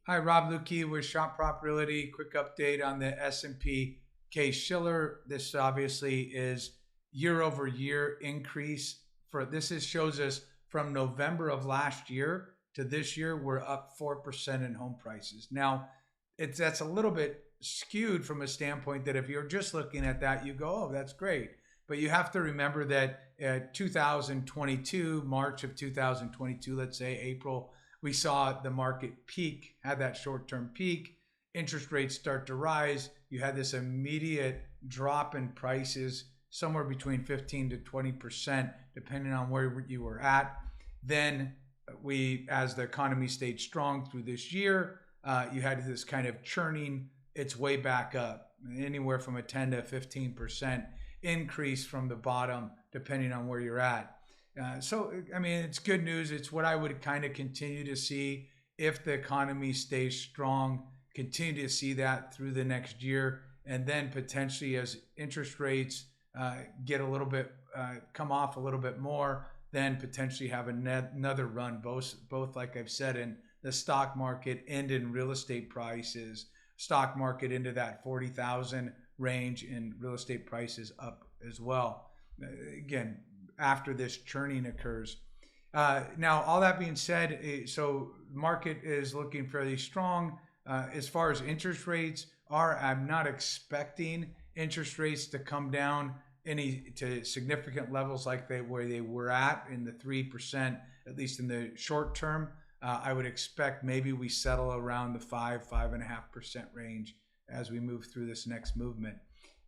Hi, Rob Lukey with ShopProp Realty. Quick update on the S&P Case-Shiller. This obviously is year over year increase. Shows us from November of last year to this year, we're up 4% in home prices. Now, that's a little bit skewed from a standpoint that if you're just looking at that, you go, oh, that's great. But you have to remember that 2022, March of 2022, let's say April, we saw the market peak, had that short-term peak, interest rates start to rise. You had this immediate drop in prices, somewhere between 15 to 20%, depending on where you were at. Then as the economy stayed strong through this year, you had this kind of churning its way back up, anywhere from a 10 to 15% increase from the bottom, depending on where you're at. It's good news. It's what I would kind of continue to see if the economy stays strong, continue to see that through the next year. And then potentially as interest rates get a little bit, come off a little bit more, then potentially have another run, both like I've said, in the stock market and in real estate prices. Stock market into that 40,000 range, and real estate prices up as well. Again, after this churning occurs. Now, all that being said, so market is looking fairly strong. As far as interest rates I'm not expecting interest rates to come down to significant levels like where they were at in the 3%, at least in the short term. I would expect maybe we settle around the 5.5% range as we move through this next movement.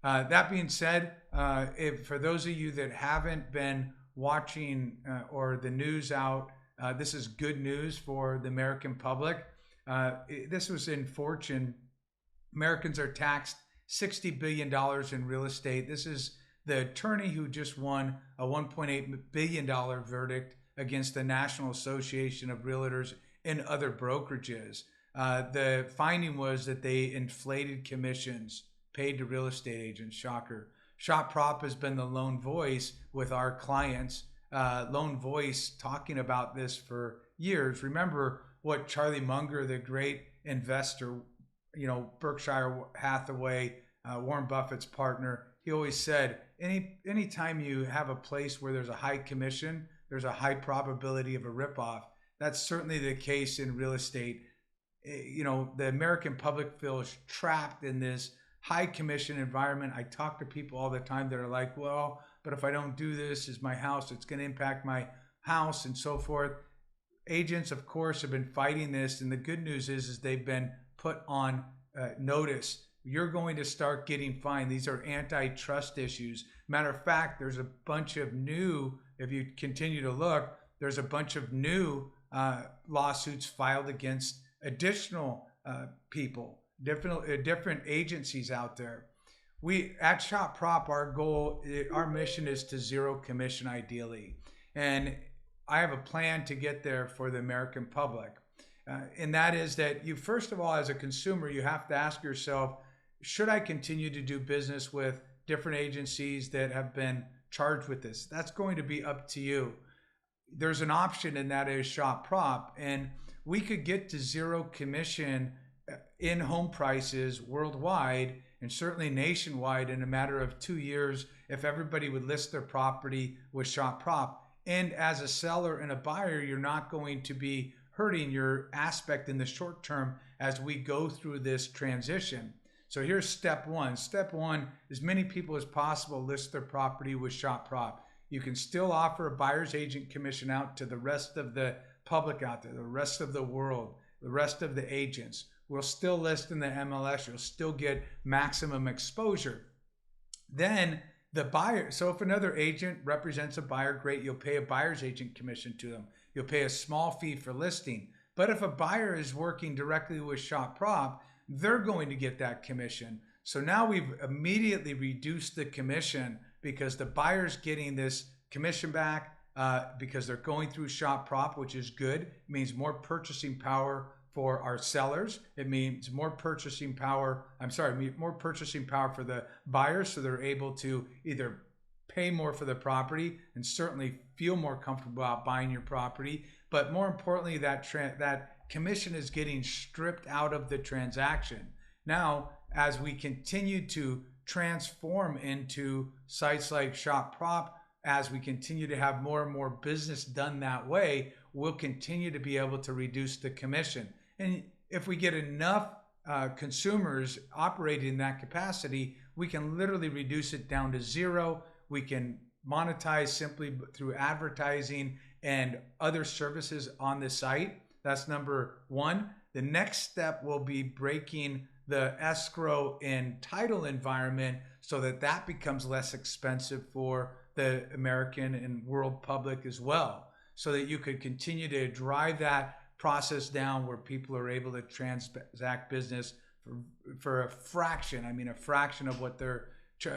That being said, for those of you that haven't been watching or the news out, this is good news for the American public. This was in Fortune. Americans are taxed $60 billion in real estate. This is the attorney who just won a $1.8 billion verdict against the National Association of Realtors and other brokerages. The finding was that they inflated commissions paid to real estate agents. Shocker. ShopProp has been the lone voice with our clients, lone voice talking about this for years. Remember what Charlie Munger, the great investor, Berkshire Hathaway, Warren Buffett's partner, he always said, anytime you have a place where there's a high commission, there's a high probability of a ripoff. That's certainly the case in real estate. The American public feels trapped in this high commission environment. I talk to people all the time that are like, well, but if I don't do this, is my house, it's going to impact my house and so forth. Agents, of course, have been fighting this. And the good news is they've been put on notice. You're going to start getting fined. These are antitrust issues. Matter of fact, there's a bunch of new, if you continue to look, there's a bunch of new lawsuits filed against additional people, different agencies out there. We at ShopProp, our mission is to zero commission ideally. And I have a plan to get there for the American public. And that is that you, first of all, as a consumer, you have to ask yourself, should I continue to do business with different agencies that have been charged with this? That's going to be up to you. There's an option, and that is ShopProp. And we could get to zero commission in home prices worldwide and certainly nationwide in a matter of 2 years if everybody would list their property with ShopProp. And as a seller and a buyer, you're not going to be hurting your aspect in the short term as we go through this transition. So here's step one. Step one, as many people as possible list their property with ShopProp. You can still offer a buyer's agent commission out to the rest of the public out there, the rest of the world, the rest of the agents. We'll still list in the MLS. You'll still get maximum exposure. Then the buyer, so if another agent represents a buyer, great, you'll pay a buyer's agent commission to them. You'll pay a small fee for listing. But if a buyer is working directly with ShopProp, they're going to get that commission. So now we've immediately reduced the commission because the buyer's getting this commission back because they're going through ShopProp, which is good. It means more purchasing power for our sellers. It means more purchasing power for the buyers, so they're able to either pay more for the property and certainly feel more comfortable about buying your property. But more importantly, that commission is getting stripped out of the transaction. Now, as we continue to transform into sites like ShopProp, as we continue to have more and more business done that way, we'll continue to be able to reduce the commission. And if we get enough consumers operating in that capacity, we can literally reduce it down to zero. We can monetize simply through advertising and other services on the site. That's number one. The next step will be breaking the escrow and title environment so that that becomes less expensive for the American and world public as well, so that you could continue to drive that process down where people are able to transact business for a fraction, a fraction of what they're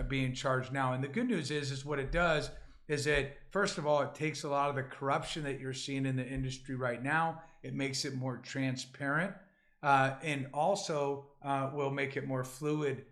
being charged now. And the good news is what it does is that, first of all, it takes a lot of the corruption that you're seeing in the industry right now. It makes it more transparent, and also will make it more fluid,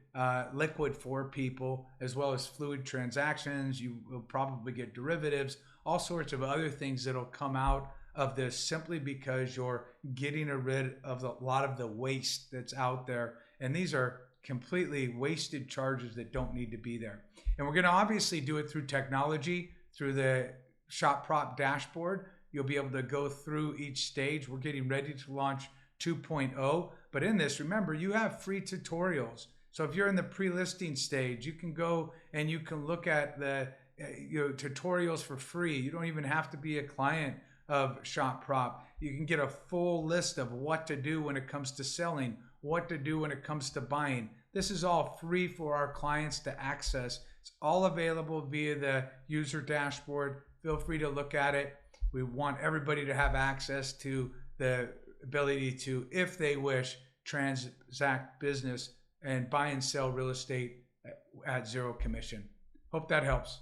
liquid for people, as well as fluid transactions. You will probably get derivatives, all sorts of other things that'll come out of this, simply because you're getting rid of a lot of the waste that's out there. And these are completely wasted charges that don't need to be there. And we're going to obviously do it through technology, through the ShopProp dashboard. You'll be able to go through each stage. We're getting ready to launch 2.0. But in this, remember, you have free tutorials. So if you're in the pre-listing stage, you can go and you can look at the tutorials for free. You don't even have to be a client of ShopProp. You can get a full list of what to do when it comes to selling, what to do when it comes to buying. This is all free for our clients to access. It's all available via the user dashboard. Feel free to look at it. We want everybody to have access to the ability to, if they wish, transact business and buy and sell real estate at zero commission. Hope that helps.